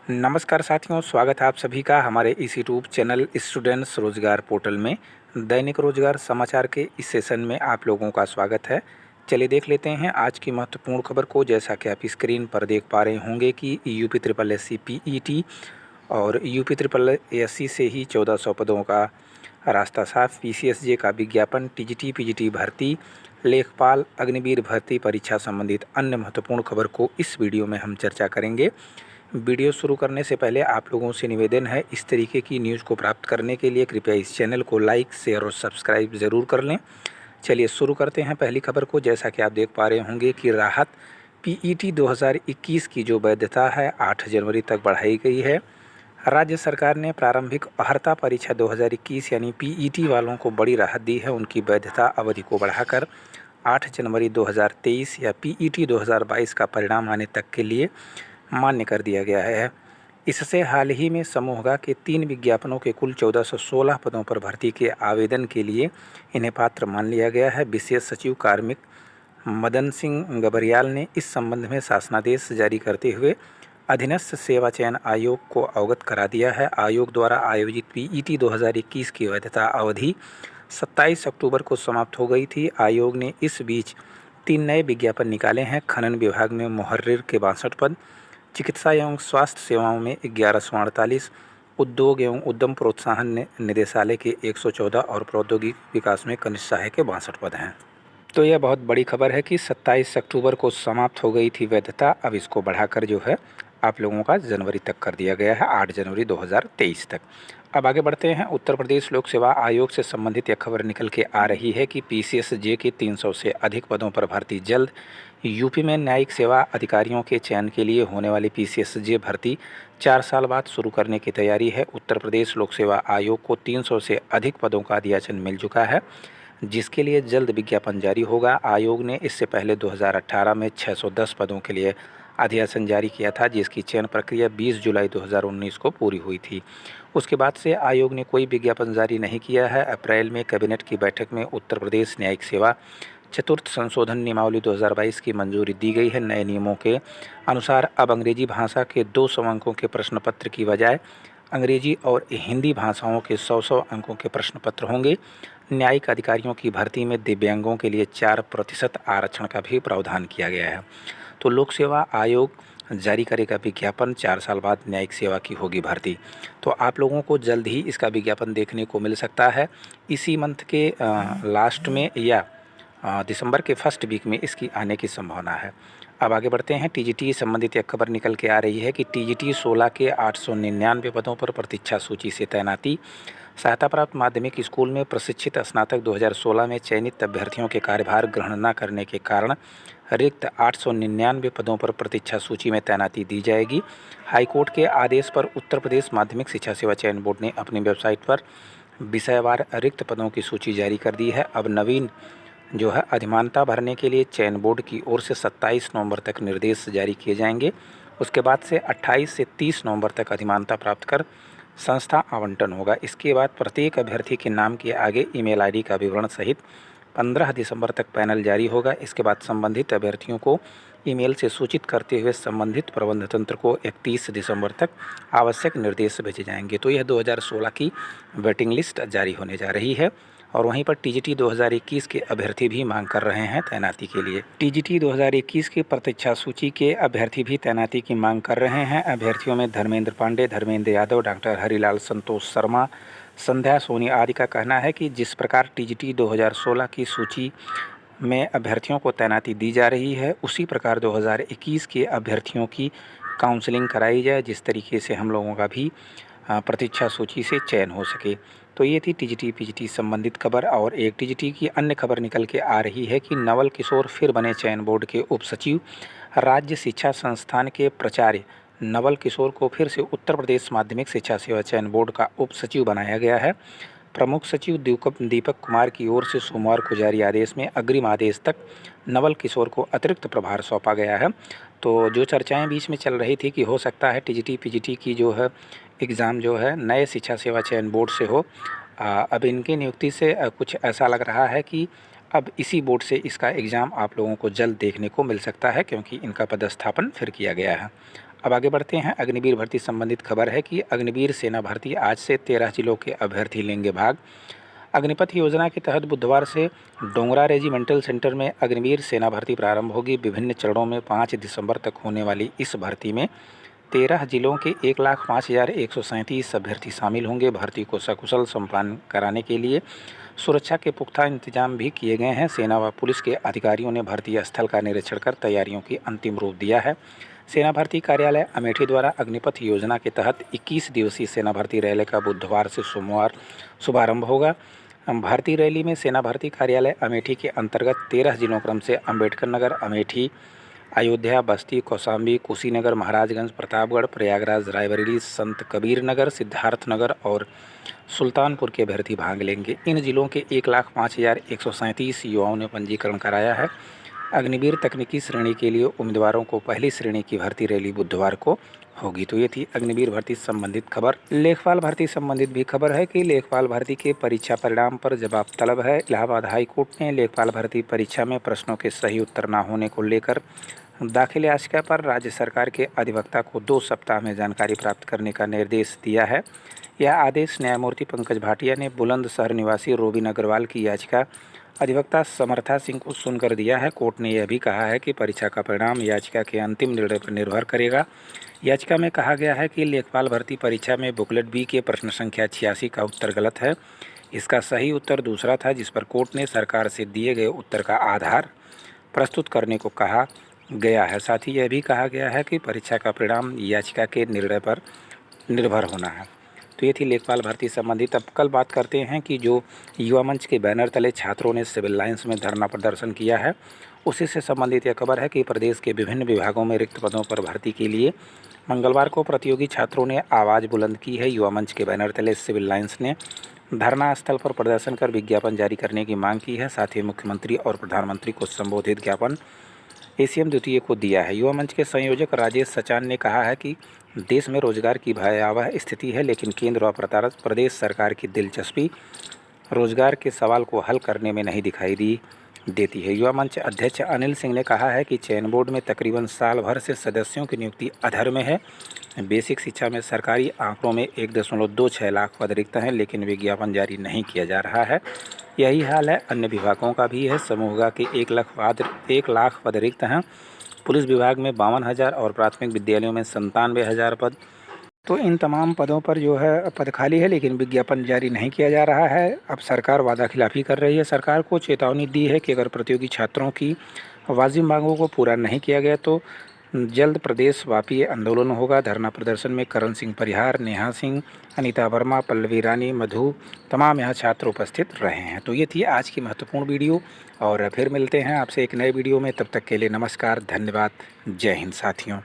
नमस्कार साथियों, स्वागत है आप सभी का हमारे इस यूट्यूब चैनल स्टूडेंट्स रोजगार पोर्टल में। दैनिक रोजगार समाचार के इस सेशन में आप लोगों का स्वागत है। चलिए देख लेते हैं आज की महत्वपूर्ण खबर को। जैसा कि आप स्क्रीन पर देख पा रहे होंगे कि यूपी ट्रिपल एससी पीईटी और यूपी ट्रिपल एससी से ही 1400 पदों का रास्ता साफ। पीसीएसजे का विज्ञापन, टीजीटी पीजीटी भर्ती, लेखपाल, अग्निवीर भर्ती परीक्षा संबंधित अन्य महत्वपूर्ण खबर को इस वीडियो में हम चर्चा करेंगे। वीडियो शुरू करने से पहले आप लोगों से निवेदन है, इस तरीके की न्यूज़ को प्राप्त करने के लिए कृपया इस चैनल को लाइक, शेयर और सब्सक्राइब ज़रूर कर लें। चलिए शुरू करते हैं पहली खबर को। जैसा कि आप देख पा रहे होंगे कि राहत पीईटी 2021 की जो वैधता है 8 जनवरी तक बढ़ाई गई है। राज्य सरकार ने प्रारंभिक अर्हता परीक्षा 2021 यानी पीईटी वालों को बड़ी राहत दी है। उनकी वैधता अवधि को बढ़ाकर 8 जनवरी 2023 या पीईटी 2022 का परिणाम आने तक के लिए मान्य कर दिया गया है। इससे हाल ही में समूह के 3 विज्ञापनों के कुल 1416 पदों पर भर्ती के आवेदन के लिए इन्हें पात्र मान लिया गया है। विशेष सचिव कार्मिक मदन सिंह गबरियाल ने इस संबंध में शासनादेश जारी करते हुए अधीनस्थ सेवा चयन आयोग को अवगत करा दिया है। आयोग द्वारा आयोजित पीईटी 2021 की वैधता अवधि 27 अक्टूबर को समाप्त हो गई थी। आयोग ने इस बीच 3 नए विज्ञापन निकाले हैं। खनन विभाग में मुहर्रिर के 62 पद, चिकित्सा एवं स्वास्थ्य सेवाओं में 1148, उद्योग एवं उद्यम प्रोत्साहन निदेशालय के 114 और प्रौद्योगिक विकास में कनिष्ठ सहायक के 62 पद हैं। तो यह बहुत बड़ी खबर है कि 27 अक्टूबर को समाप्त हो गई थी वैधता, अब इसको बढ़ाकर जो है आप लोगों का जनवरी तक कर दिया गया है, 8 जनवरी 2023 तक। अब आगे बढ़ते हैं। उत्तर प्रदेश लोक सेवा आयोग से संबंधित यह खबर निकल के आ रही है कि पीसीएसजे के 300 से अधिक पदों पर भर्ती जल्द। यूपी में न्यायिक सेवा अधिकारियों के चयन के लिए होने वाली पीसीएसजे भर्ती 4 साल बाद शुरू करने की तैयारी है। उत्तर प्रदेश लोक सेवा आयोग को 300 से अधिक पदों का अधियाचन मिल चुका है, जिसके लिए जल्द विज्ञापन जारी होगा। आयोग ने इससे पहले 2018 में 610 पदों के लिए अधियाचन जारी किया था, जिसकी चयन प्रक्रिया 20 जुलाई 2019 को पूरी हुई थी। उसके बाद से आयोग ने कोई विज्ञापन जारी नहीं किया है। अप्रैल में कैबिनेट की बैठक में उत्तर प्रदेश न्यायिक सेवा चतुर्थ संशोधन नियमावली 2022 की मंजूरी दी गई है। नए नियमों के अनुसार अब अंग्रेजी भाषा के 200 अंकों के प्रश्न पत्र की बजाय अंग्रेजी और हिंदी भाषाओं के 100 अंकों के प्रश्न पत्र होंगे। न्यायिक अधिकारियों की भर्ती में दिव्यांगों के लिए 4% आरक्षण का भी प्रावधान किया गया है। तो लोक सेवा आयोग जारी करेगा विज्ञापन, 4 साल बाद न्यायिक सेवा की होगी भर्ती। तो आप लोगों को जल्द ही इसका विज्ञापन देखने को मिल सकता है। इसी मंथ के लास्ट में या दिसंबर के फर्स्ट वीक में इसकी आने की संभावना है। अब आगे बढ़ते हैं। टीजीटी संबंधित एक खबर निकल के आ रही है कि टीजीटी 16 के 899 पदों पर प्रतीक्षा सूची से तैनाती। सहायता प्राप्त माध्यमिक स्कूल में प्रशिक्षित स्नातक 2016 में चयनित अभ्यर्थियों के कार्यभार ग्रहण न करने के कारण रिक्त 899 पदों पर प्रतीक्षा सूची में तैनाती दी जाएगी। हाईकोर्ट के आदेश पर उत्तर प्रदेश माध्यमिक शिक्षा सेवा चयन बोर्ड ने अपनी वेबसाइट पर विषयवार रिक्त पदों की सूची जारी कर दी है। अब नवीन जो है अधिमानता भरने के लिए चयन बोर्ड की ओर से 27 नवंबर तक निर्देश जारी किए जाएंगे। उसके बाद से 28 से 30 नवंबर तक अधिमानता प्राप्त कर संस्था आवंटन होगा। इसके बाद प्रत्येक अभ्यर्थी के नाम के आगे ईमेल आईडी का विवरण सहित 15 दिसंबर तक पैनल जारी होगा। इसके बाद संबंधित अभ्यर्थियों को ईमेल से सूचित करते हुए संबंधित प्रबंध तंत्र को 31 दिसंबर तक आवश्यक निर्देश भेजे जाएंगे। तो यह 2016 की वेटिंग लिस्ट जारी होने जा रही है। और वहीं पर टीजीटी 2021 के अभ्यर्थी भी मांग कर रहे हैं तैनाती के लिए। टीजीटी 2021 की प्रतीक्षा सूची के अभ्यर्थी भी तैनाती की मांग कर रहे हैं। अभ्यर्थियों में धर्मेंद्र पांडे, धर्मेंद्र यादव, डॉक्टर हरिलाल, संतोष शर्मा, संध्या सोनी आदि का कहना है कि जिस प्रकार टीजीटी 2016 की सूची में अभ्यर्थियों को तैनाती दी जा रही है, उसी प्रकार 2021 के अभ्यर्थियों की काउंसलिंग कराई जाए, जिस तरीके से हम लोगों का भी प्रतीक्षा सूची से चयन हो सके। तो ये थी टीजीटी पीजीटी संबंधित खबर। और एक टीजीटी की अन्य खबर निकल के आ रही है कि नवल किशोर फिर बने चयन बोर्ड के उप सचिव। राज्य शिक्षा संस्थान के प्राचार्य नवल किशोर को फिर से उत्तर प्रदेश माध्यमिक शिक्षा सेवा चयन बोर्ड का उप सचिव बनाया गया है। प्रमुख सचिव दीपक कुमार की ओर से सोमवार को जारी आदेश में अग्रिम आदेश तक नवल किशोर को अतिरिक्त प्रभार सौंपा गया है। तो जो चर्चाएं बीच में चल रही थी कि हो सकता है टीजीटी पीजीटी की जो है एग्ज़ाम जो है नए शिक्षा सेवा चयन बोर्ड से हो, अब इनकी नियुक्ति से कुछ ऐसा लग रहा है कि अब इसी बोर्ड से इसका एग्ज़ाम आप लोगों को जल्द देखने को मिल सकता है, क्योंकि इनका पदस्थापन फिर किया गया है। अब आगे बढ़ते हैं। अग्निवीर भर्ती संबंधित खबर है कि अग्निवीर सेना भर्ती आज से 13 जिलों के अभ्यर्थी लेंगे भाग। अग्निपथ योजना के तहत बुधवार से डोंगरा रेजिमेंटल सेंटर में अग्निवीर सेना भर्ती प्रारंभ होगी। विभिन्न चरणों में 5 दिसंबर तक होने वाली इस भर्ती में 13 जिलों के 1,05,137 अभ्यर्थी शामिल होंगे। भर्ती को सकुशल संपन्न कराने के लिए सुरक्षा के पुख्ता इंतजाम भी किए गए हैं। सेना व पुलिस के अधिकारियों ने भर्ती स्थल का निरीक्षण कर तैयारियों की अंतिम रूप दिया है। सेना भर्ती कार्यालय अमेठी द्वारा अग्निपथ योजना के तहत 21 दिवसीय सेना भर्ती रैली का बुधवार से सोमवार शुभारंभ होगा। भर्ती रैली में सेना भर्ती कार्यालय अमेठी के अंतर्गत 13 जिलों क्रम से अम्बेडकर नगर, अमेठी, अयोध्या, बस्ती, कौशाम्बी, कुशीनगर, महाराजगंज, प्रतापगढ़, प्रयागराज, रायबरेली, संत कबीर नगर, सिद्धार्थनगर और सुल्तानपुर के अभ्यर्थी भाग लेंगे। इन जिलों के 1,05,137 युवाओं ने पंजीकरण कराया है। अग्निवीर तकनीकी श्रेणी के लिए उम्मीदवारों को पहली श्रेणी की भर्ती रैली बुधवार को होगी। तो ये थी अग्निवीर भर्ती संबंधित खबर। लेखपाल भर्ती संबंधित भी खबर है कि लेखपाल भर्ती के परीक्षा परिणाम पर जवाब तलब है। इलाहाबाद हाई कोर्ट ने लेखपाल भर्ती परीक्षा में प्रश्नों के सही उत्तर न होने को लेकर दाखिल याचिका पर राज्य सरकार के अधिवक्ता को 2 सप्ताह में जानकारी प्राप्त करने का निर्देश दिया है। यह आदेश न्यायमूर्ति पंकज भाटिया ने बुलंदशहर निवासी रोबिन अग्रवाल की याचिका अधिवक्ता समर्था सिंह को सुनकर दिया है। कोर्ट ने यह भी कहा है कि परीक्षा का परिणाम याचिका के अंतिम निर्णय पर निर्भर करेगा। याचिका में कहा गया है कि लेखपाल भर्ती परीक्षा में बुकलेट बी के प्रश्न संख्या 86 का उत्तर गलत है। इसका सही उत्तर दूसरा था, जिस पर कोर्ट ने सरकार से दिए गए उत्तर का आधार प्रस्तुत करने को कहा गया है। साथ ही यह भी कहा गया है कि परीक्षा का परिणाम याचिका के निर्णय पर निर्भर होना है। तो ये थी लेखपाल भर्ती संबंधित। अब कल बात करते हैं कि जो युवा मंच के बैनर तले छात्रों ने सिविल लाइन्स में धरना प्रदर्शन किया है, उसी से संबंधित यह खबर है कि प्रदेश के विभिन्न विभागों में रिक्त पदों पर भर्ती के लिए मंगलवार को प्रतियोगी छात्रों ने आवाज़ बुलंद की है। युवा मंच के बैनर तले सिविल लाइन्स ने धरना स्थल पर प्रदर्शन कर विज्ञापन जारी करने की मांग की है। साथ ही मुख्यमंत्री और प्रधानमंत्री को संबोधित ज्ञापन एसीएम द्वितीय को दिया है। युवा मंच के संयोजक राजेश सचान ने कहा है कि देश में रोजगार की भयावह स्थिति है, लेकिन केंद्र और प्रदेश सरकार की दिलचस्पी रोजगार के सवाल को हल करने में नहीं दिखाई देती है। युवा मंच अध्यक्ष अनिल सिंह ने कहा है कि चयन बोर्ड में तकरीबन साल भर से सदस्यों की नियुक्ति अधर में है। बेसिक शिक्षा में सरकारी आंकड़ों में 1.26 लाख पद रिक्त हैं, लेकिन विज्ञापन जारी नहीं किया जा रहा है। यही हाल है अन्य विभागों का भी है। समूह के 1 लाख पद रिक्त हैं। पुलिस विभाग में 52,000 और प्राथमिक विद्यालयों में 97,000 पद। तो इन तमाम पदों पर जो है पद खाली है, लेकिन विज्ञापन जारी नहीं किया जा रहा है। अब सरकार वादा खिलाफ़ी कर रही है। सरकार को चेतावनी दी है कि अगर प्रतियोगी छात्रों की वाजिब मांगों को पूरा नहीं किया गया तो जल्द प्रदेशव्यापी आंदोलन होगा। धरना प्रदर्शन में करण सिंह परिहार, नेहा सिंह, अनीता वर्मा, पल्लवी रानी, मधु तमाम यहाँ छात्र उपस्थित रहे हैं। तो ये थी आज की महत्वपूर्ण वीडियो और फिर मिलते हैं आपसे एक नए वीडियो में। तब तक के लिए नमस्कार, धन्यवाद, जय हिंद साथियों।